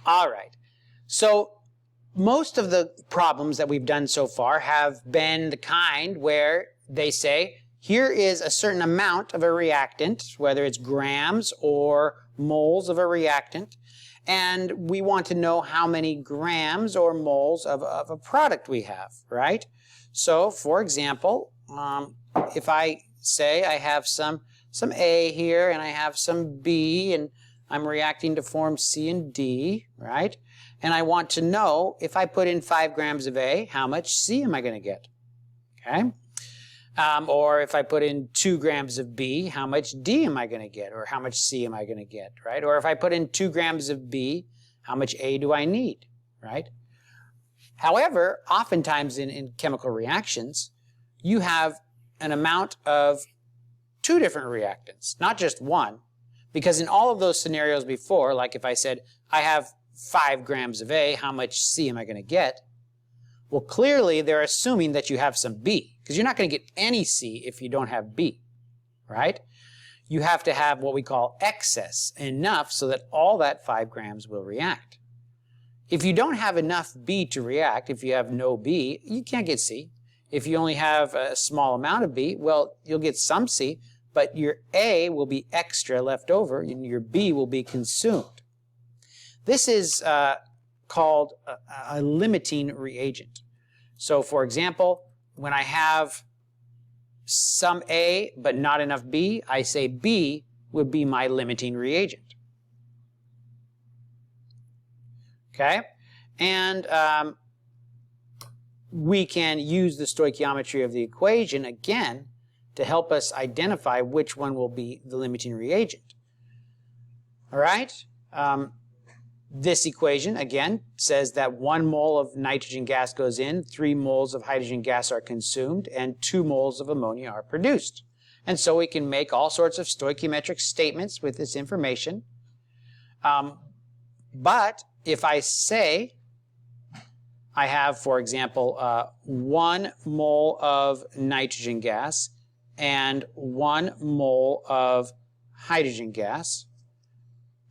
All right. So most of the problems that we've done so far have been the kind where they say, here is a certain amount of a reactant, whether it's grams or moles of a reactant, and we want to know how many grams or moles of a product we have, right? So, for example, if I say I have some A here and I have some B and I'm reacting to form C and D, right? And I want to know if I put in 5 grams of A, how much C am I going to get? Okay? Or if I put in 2 grams of B, how much D am I going to get? Or how much C am I going to get, right? Or if I put in 2 grams of B, how much A do I need, right? However, oftentimes in chemical reactions, you have an amount of 2 different reactants, not just one. Because in all of those scenarios before, like if I said, I have 5 grams of A, how much C am I going to get? Well, clearly they're assuming that you have some B, because you're not going to get any C if you don't have B, right? You have to have what we call excess, enough so that all that 5 grams will react. If you don't have enough B to react, if you have no B, you can't get C. If you only have a small amount of B, well, you'll get some C, but your A will be extra left over, and your B will be consumed. This is called a limiting reagent. So, for example, when I have some A but not enough B, I say B would be my limiting reagent. Okay? And we can use the stoichiometry of the equation again to help us identify which one will be the limiting reagent. All right? This equation, again, says that 1 mole of nitrogen gas goes in, 3 moles of hydrogen gas are consumed, and 2 moles of ammonia are produced. And so we can make all sorts of stoichiometric statements with this information. But if I say I have, for example, 1 mole of nitrogen gas and 1 mole of hydrogen gas,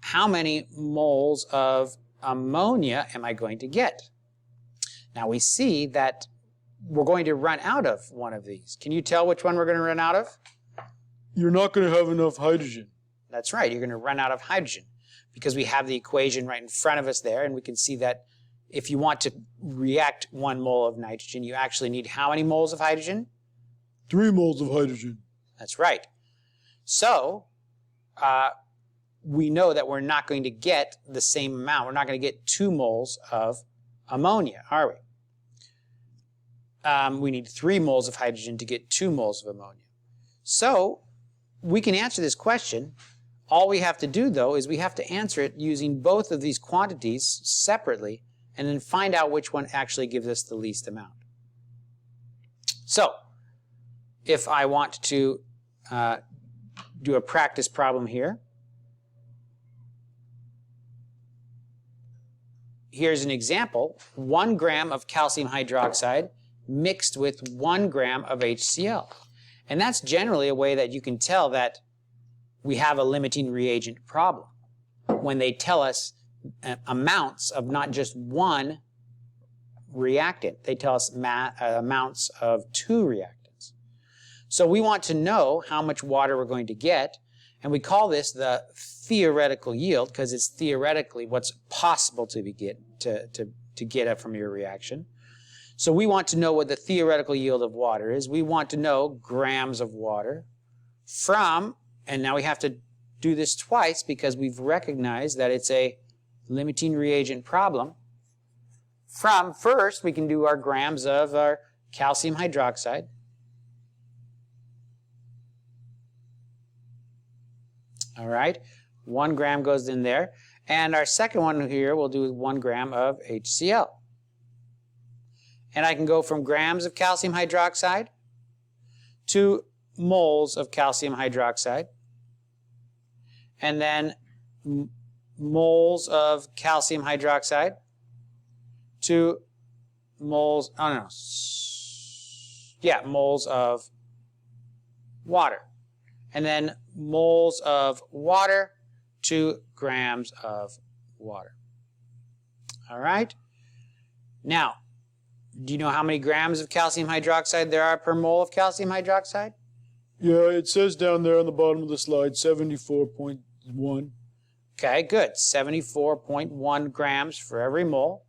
how many moles of ammonia am I going to get? Now we see that we're going to run out of one of these. Can you tell which one we're going to run out of? You're not going to have enough hydrogen. That's right, you're going to run out of hydrogen because we have the equation right in front of us there, and we can see that if you want to react 1 mole of nitrogen, you actually need how many moles of hydrogen? 3 moles of hydrogen. That's right. So, we know that we're not going to get the same amount. We're not going to get 2 moles of ammonia, are we? We need 3 moles of hydrogen to get 2 moles of ammonia. So, we can answer this question. All we have to do, though, is we have to answer it using both of these quantities separately and then find out which one actually gives us the least amount. So, if I want to do a practice problem here, here's an example. 1 gram of calcium hydroxide mixed with 1 gram of HCl. And that's generally a way that you can tell that we have a limiting reagent problem. When they tell us amounts of not just 1 reactant, they tell us amounts of 2 reactants. So we want to know how much water we're going to get, and we call this the theoretical yield because it's theoretically what's possible to get up from your reaction. So we want to know what the theoretical yield of water is. We want to know grams of water from, and now we have to do this twice because we've recognized that it's a limiting reagent problem. From, first, we can do our grams of our calcium hydroxide. All right, 1 gram goes in there. And our second one here we'll do 1 gram of HCl. And I can go from grams of calcium hydroxide to moles of calcium hydroxide. And then moles of calcium hydroxide to moles, moles of water. And then moles of water to grams of water. All right. Now, do you know how many grams of calcium hydroxide there are per mole of calcium hydroxide? Yeah, it says down there on the bottom of the slide, 74.1. Okay, good. 74.1 grams for every mole.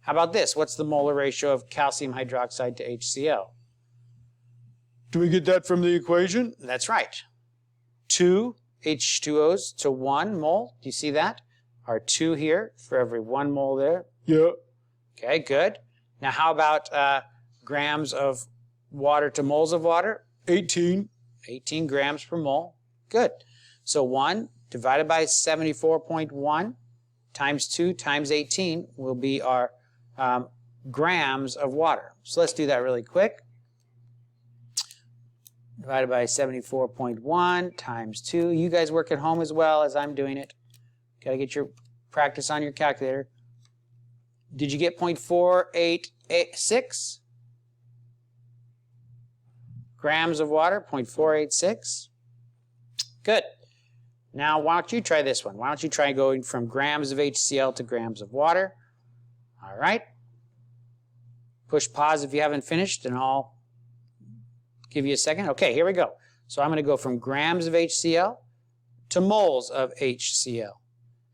How about this? What's the molar ratio of calcium hydroxide to HCl? Do we get that from the equation? That's right. 2 H2Os to 1 mole. Do you see that? Our 2 here for every 1 mole there. Yeah. Okay, good. Now how about grams of water to moles of water? 18. 18 grams per mole. Good. So 1 divided by 74.1 times 2 times 18 will be our grams of water. So let's do that really quick. Divided by 74.1 times 2. You guys work at home as well as I'm doing it. Got to get your practice on your calculator. Did you get 0.486? Grams of water, 0.486. Good. Now, why don't you try this one? Why don't you try going from grams of HCl to grams of water? All right. Push pause if you haven't finished, and I'll give you a second. Okay, here we go. So I'm going to go from grams of HCl to moles of HCl.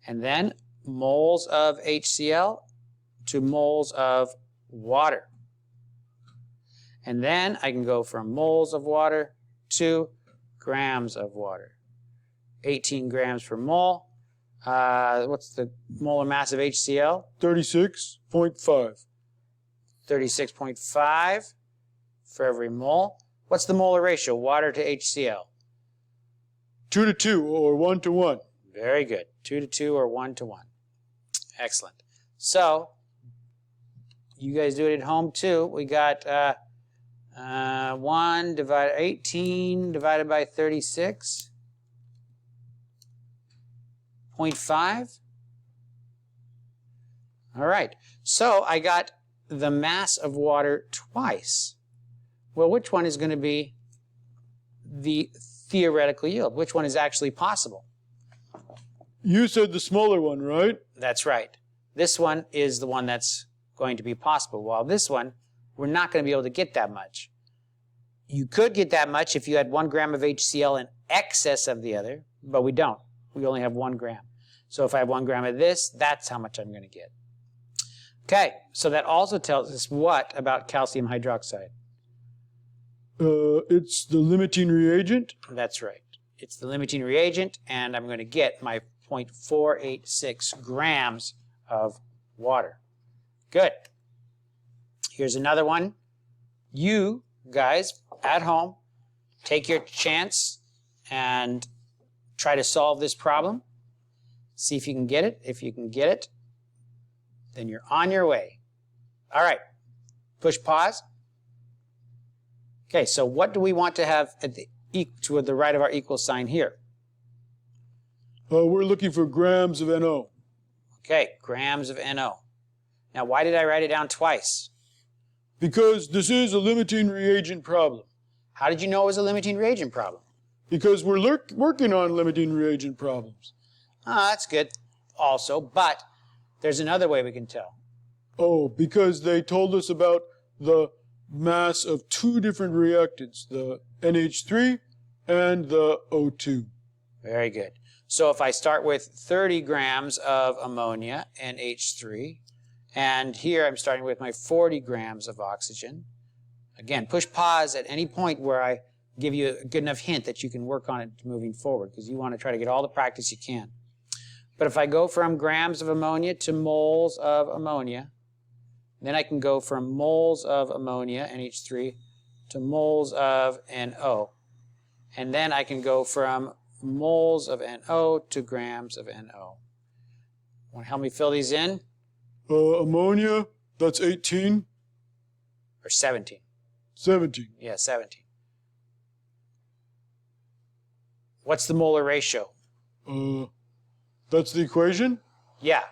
And then moles of HCl to moles of water. And then I can go from moles of water to grams of water. 18 grams per mole. What's the molar mass of HCl? 36.5. 36.5 for every mole. What's the molar ratio, water to HCl? 2 to 2 or 1 to 1. Very good. 2 to 2 or 1 to 1. Excellent. So, you guys do it at home too. We got 18 divided by 36.5. All right. So, I got the mass of water twice. Well, which one is going to be the theoretical yield? Which one is actually possible? You said the smaller one, right? That's right. This one is the one that's going to be possible. While this one, we're not going to be able to get that much. You could get that much if you had 1 gram of HCl in excess of the other, but we don't. We only have 1 gram. So if I have 1 gram of this, that's how much I'm going to get. Okay, so that also tells us what about calcium hydroxide? It's the limiting reagent. That's right. It's the limiting reagent, and I'm going to get my 0.486 grams of water. Good. Here's another one. You guys at home, take your chance and try to solve this problem. See if you can get it. If you can get it, then you're on your way. All right. Push pause. Okay, so what do we want to have at to the right of our equal sign here? We're looking for grams of NO. Okay, grams of NO. Now, why did I write it down twice? Because this is a limiting reagent problem. How did you know it was a limiting reagent problem? Because we're working on limiting reagent problems. Ah, that's good also, but there's another way we can tell. Oh, because they told us about the mass of 2 different reactants, the NH3 and the O2. Very good. So if I start with 30 grams of ammonia, NH3, and here I'm starting with my 40 grams of oxygen. Again, push pause at any point where I give you a good enough hint that you can work on it moving forward, because you want to try to get all the practice you can. But if I go from grams of ammonia to moles of ammonia, then I can go from moles of ammonia, NH3, to moles of NO. And then I can go from moles of NO to grams of NO. Want to help me fill these in? Ammonia, that's 18. Or 17. 17. Yeah, 17. What's the molar ratio? That's the equation? Yeah.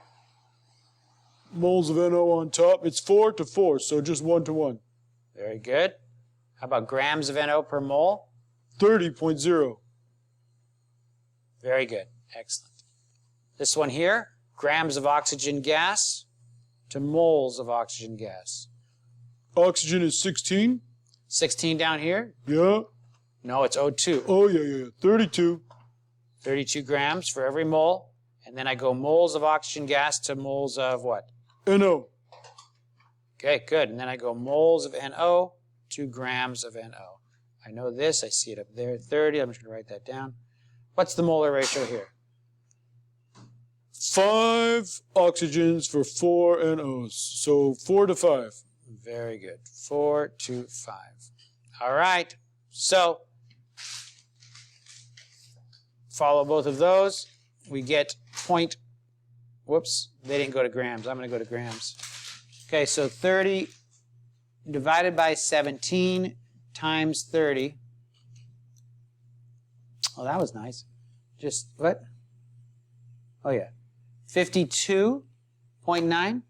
Moles of NO on top. It's 4 to 4, so just 1 to 1. Very good. How about grams of NO per mole? 30.0. Very good. Excellent. This one here, grams of oxygen gas. to moles of oxygen gas. Oxygen is 16. 16 down here? Yeah. No, it's O2. Oh, yeah. 32. 32 grams for every mole. And then I go moles of oxygen gas to moles of what? NO. Okay, good. And then I go moles of NO, 2 grams of NO. I know this. I see it up there, 30. I'm just going to write that down. What's the molar ratio here? 5 oxygens for 4 NOs. So 4 to 5. Very good. 4 to 5. All right. So, follow both of those. We get point. Whoops. They didn't go to grams. I'm going to go to grams. Okay, so 30 divided by 17 times 30. Oh, that was nice. Just, what? Oh, yeah. 52.9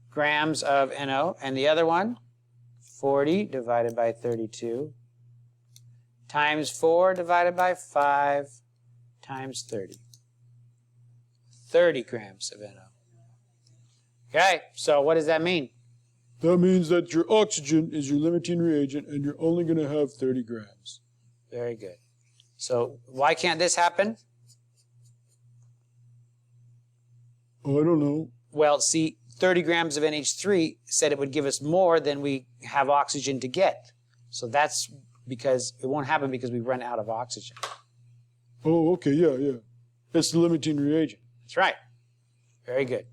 grams of NO. And the other one, 40 divided by 32 times 4 divided by 5 times 30. 30 grams of NO. Okay, so what does that mean? That means that your oxygen is your limiting reagent and you're only going to have 30 grams. Very good. So why can't this happen? Oh, I don't know. Well, see, 30 grams of NH3 said it would give us more than we have oxygen to get. So that's because it won't happen because we run out of oxygen. Oh, okay, yeah. It's the limiting reagent. That's right. Very good.